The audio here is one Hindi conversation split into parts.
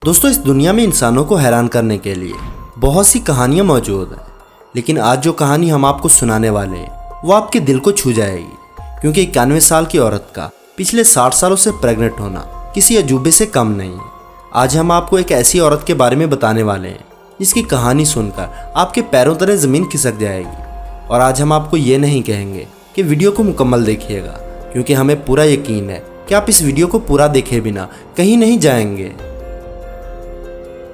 दोस्तों, इस दुनिया में इंसानों को हैरान करने के लिए बहुत सी कहानियां मौजूद हैं, लेकिन आज जो कहानी हम आपको सुनाने वाले हैं वो आपके दिल को छू जाएगी, क्योंकि 91 साल की औरत का पिछले 60 सालों से प्रेग्नेंट होना किसी अजूबे से कम नहीं है। आज हम आपको एक ऐसी औरत के बारे में बताने वाले हैं जिसकी कहानी सुनकर आपके पैरों तले ज़मीन खिसक जाएगी। और आज हम आपको ये नहीं कहेंगे कि वीडियो को मुकम्मल देखिएगा, क्योंकि हमें पूरा यकीन है कि आप इस वीडियो को पूरा देखे बिना कहीं नहीं जाएंगे।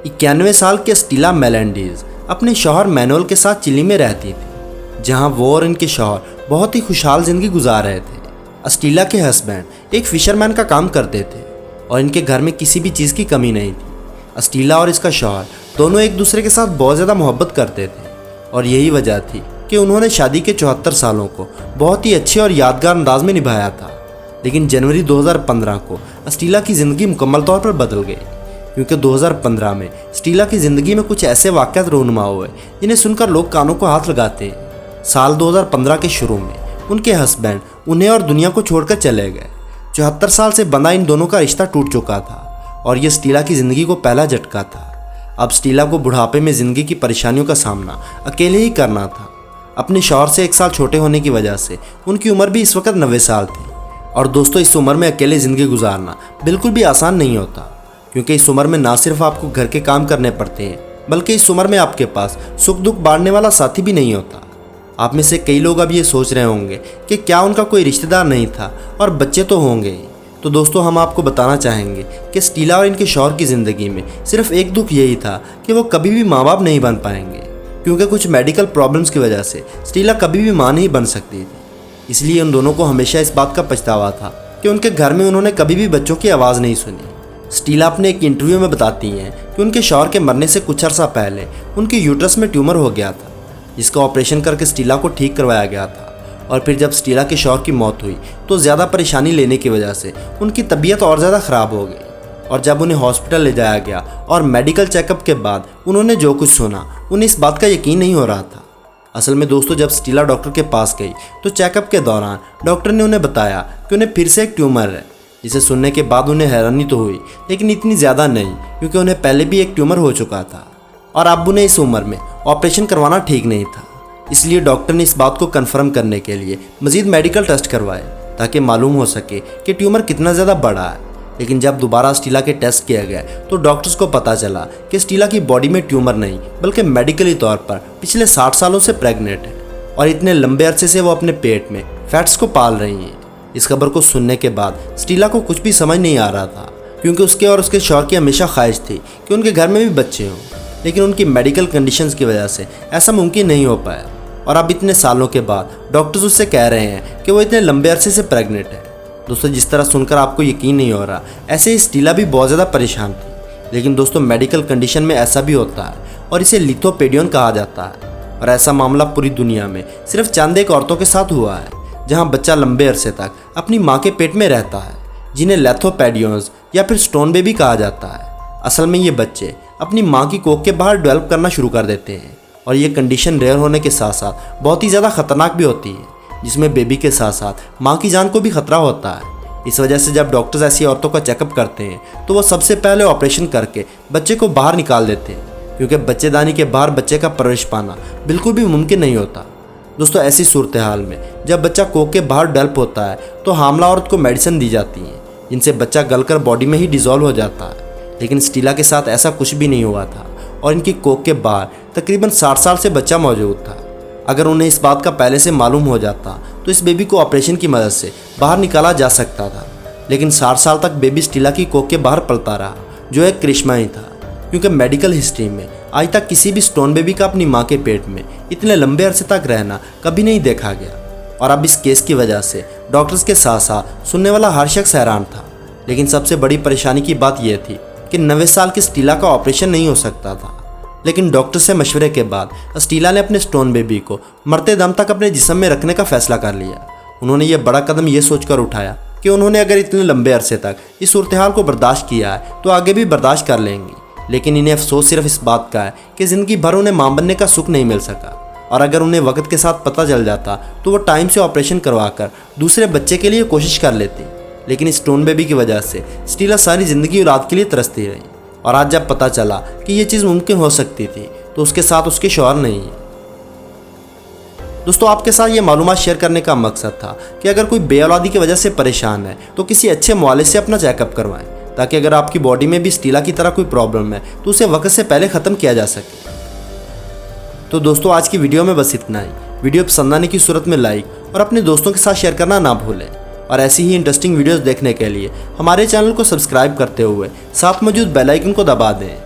91 साल की स्टीला मेलेंडीज अपने शौहर मैनुअल के साथ चिली में रहती थी, जहां वो और इनके शौहर बहुत ही खुशहाल जिंदगी गुजार रहे थे। स्टीला के हस्बैंड एक फिशरमैन का काम करते थे और इनके घर में किसी भी चीज़ की कमी नहीं थी। स्टीला और इसका शौहर दोनों एक दूसरे के साथ बहुत ज़्यादा मोहब्बत करते थे और यही वजह थी कि उन्होंने शादी के 74 सालों को बहुत ही अच्छे और यादगार अंदाज में निभाया था। लेकिन जनवरी 2015 को स्टीला की ज़िंदगी मुकम्मल तौर पर बदल गई, क्योंकि 2015 में स्टीला की ज़िंदगी में कुछ ऐसे वाक़यात रूनुमा हुए जिन्हें सुनकर लोग कानों को हाथ लगाते हैं। साल 2015 के शुरू में उनके हस्बैंड उन्हें और दुनिया को छोड़कर चले गए। 74 साल से बंधा इन दोनों का रिश्ता टूट चुका था और ये स्टीला की ज़िंदगी को पहला झटका था। अब स्टीला को बुढ़ापे में ज़िंदगी की परेशानियों का सामना अकेले ही करना था। अपने शौहर से 1 साल छोटे होने की वजह से उनकी उम्र भी इस वक्त 90 साल थी। और दोस्तों, इस उम्र में अकेले ज़िंदगी गुजारना बिल्कुल भी आसान नहीं होता, क्योंकि इस उम्र में ना सिर्फ आपको घर के काम करने पड़ते हैं, बल्कि इस उम्र में आपके पास सुख दुख बांटने वाला साथी भी नहीं होता। आप में से कई लोग अब ये सोच रहे होंगे कि क्या उनका कोई रिश्तेदार नहीं था और बच्चे तो होंगे ही। तो दोस्तों, हम आपको बताना चाहेंगे कि स्टीला और इनके शौहर की ज़िंदगी में सिर्फ एक दुख यही था कि वो कभी भी माँ बाप नहीं बन पाएंगे, क्योंकि कुछ मेडिकल प्रॉब्लम्स की वजह से स्टीला कभी भी माँ नहीं बन सकती थी। इसलिए उन दोनों को हमेशा इस बात का पछतावा था कि उनके घर में उन्होंने कभी भी बच्चों की आवाज़ नहीं सुनी। स्टीला अपने एक इंटरव्यू में बताती हैं कि उनके शौहर के मरने से कुछ अर्सा पहले उनके यूट्रस में ट्यूमर हो गया था, जिसका ऑपरेशन करके स्टीला को ठीक करवाया गया था। और फिर जब स्टीला के शौहर की मौत हुई तो ज़्यादा परेशानी लेने की वजह से उनकी तबीयत और ज़्यादा ख़राब हो गई। और जब उन्हें हॉस्पिटल ले जाया गया और मेडिकल चेकअप के बाद उन्होंने जो कुछ सुना, उन्हें इस बात का यकीन नहीं हो रहा था। असल में दोस्तों, जब स्टीला डॉक्टर के पास गई तो चेकअप के दौरान डॉक्टर ने उन्हें बताया कि उन्हें फिर से एक ट्यूमर है। जिसे सुनने के बाद उन्हें हैरानी तो हुई, लेकिन इतनी ज़्यादा नहीं, क्योंकि उन्हें पहले भी एक ट्यूमर हो चुका था और अब उन्हें इस उम्र में ऑपरेशन करवाना ठीक नहीं था। इसलिए डॉक्टर ने इस बात को कंफर्म करने के लिए मज़ीद मेडिकल टेस्ट करवाए, ताकि मालूम हो सके कि ट्यूमर कितना ज़्यादा बड़ा है। लेकिन जब दोबारा स्टीला के टेस्ट किया गया तो डॉक्टर्स को पता चला कि स्टीला की बॉडी में ट्यूमर नहीं, बल्कि मेडिकली तौर पर पिछले 60 सालों से प्रेग्नेंट है और इतने लंबे अरसे से वो अपने पेट में फैट्स को पाल रही हैं। इस खबर को सुनने के बाद स्टीला को कुछ भी समझ नहीं आ रहा था, क्योंकि उसके और उसके शौहर की हमेशा ख्वाहिश थी कि उनके घर में भी बच्चे हों, लेकिन उनकी मेडिकल कंडीशंस की वजह से ऐसा मुमकिन नहीं हो पाया। और अब इतने सालों के बाद डॉक्टर्स उससे कह रहे हैं कि वो इतने लंबे अरसे से प्रेग्नेंट है। दोस्तों, जिस तरह सुनकर आपको यकीन नहीं हो रहा, ऐसे ही स्टीला भी बहुत ज़्यादा परेशान थी। लेकिन दोस्तों, मेडिकल कंडीशन में ऐसा भी होता है और इसे लिथोपेडियन कहा जाता है। और ऐसा मामला पूरी दुनिया में सिर्फ चंद एक औरतों के साथ हुआ है, जहां बच्चा लंबे अरसे तक अपनी मां के पेट में रहता है, जिन्हें लिथोपेडियंस या फिर स्टोन बेबी कहा जाता है। असल में ये बच्चे अपनी मां की कोख के बाहर डेवलप करना शुरू कर देते हैं और ये कंडीशन रेयर होने के साथ साथ बहुत ही ज़्यादा खतरनाक भी होती है, जिसमें बेबी के साथ साथ माँ की जान को भी खतरा होता है। इस वजह से जब डॉक्टर्स ऐसी औरतों का चेकअप करते हैं तो वो सबसे पहले ऑपरेशन करके बच्चे को बाहर निकाल देते हैं, क्योंकि बच्चेदानी के बाहर बच्चे का परवरिश पाना बिल्कुल भी मुमकिन नहीं होता। दोस्तों, ऐसी सूरत हाल में जब बच्चा कोख के बाहर डेवलप होता है तो हामला औरत को मेडिसिन दी जाती है, जिनसे बच्चा गलकर बॉडी में ही डिज़ोल्व हो जाता है। लेकिन स्टीला के साथ ऐसा कुछ भी नहीं हुआ था और इनकी कोख के बाहर तकरीबन 60 साल से बच्चा मौजूद था। अगर उन्हें इस बात का पहले से मालूम हो जाता तो इस बेबी को ऑपरेशन की मदद से बाहर निकाला जा सकता था। लेकिन 60 साल तक बेबी स्टीला की कोख के बाहर पलता रहा, जो एक करिश्मा ही था, क्योंकि मेडिकल हिस्ट्री में आज तक किसी भी स्टोन बेबी का अपनी माँ के पेट में इतने लंबे अरसे तक रहना कभी नहीं देखा गया। और अब इस केस की वजह से डॉक्टर्स के साथ साथ सुनने वाला हर शख्स हैरान था। लेकिन सबसे बड़ी परेशानी की बात यह थी कि 90 साल की स्टीला का ऑपरेशन नहीं हो सकता था। लेकिन डॉक्टर से मशवरे के बाद स्टीला ने अपने स्टोन बेबी को मरते दम तक अपने जिस्म में रखने का फैसला कर लिया। उन्होंने ये बड़ा कदम ये सोचकर उठाया कि उन्होंने अगर इतने लंबे अरसे तक इस सूरत हाल को बर्दाश्त किया है तो आगे भी बर्दाश्त कर लेंगी। लेकिन इन्हें अफसोस सिर्फ इस बात का है कि ज़िंदगी भर उन्हें मां बनने का सुख नहीं मिल सका। और अगर उन्हें वक्त के साथ पता चल जाता तो वो टाइम से ऑपरेशन करवाकर दूसरे बच्चे के लिए कोशिश कर लेती। लेकिन इस स्टोन बेबी की वजह से स्टीला सारी ज़िंदगी औलाद के लिए तरसती रही और आज जब पता चला कि ये चीज़ मुमकिन हो सकती थी तो उसके साथ उसके शौहर नहीं है। दोस्तों, आपके साथ ये मालूमात शेयर करने का मकसद था कि अगर कोई बेऔलादी की वजह से परेशान है तो किसी अच्छे मुआलिज से अपना चेकअप करवाएं, ताकि अगर आपकी बॉडी में भी स्टीला की तरह कोई प्रॉब्लम है तो उसे वक्त से पहले ख़त्म किया जा सके। तो दोस्तों, आज की वीडियो में बस इतना ही। वीडियो पसंद आने की सूरत में लाइक और अपने दोस्तों के साथ शेयर करना ना भूलें। और ऐसी ही इंटरेस्टिंग वीडियोस देखने के लिए हमारे चैनल को सब्सक्राइब करते हुए साथ मौजूद बेल आइकन को दबा दें।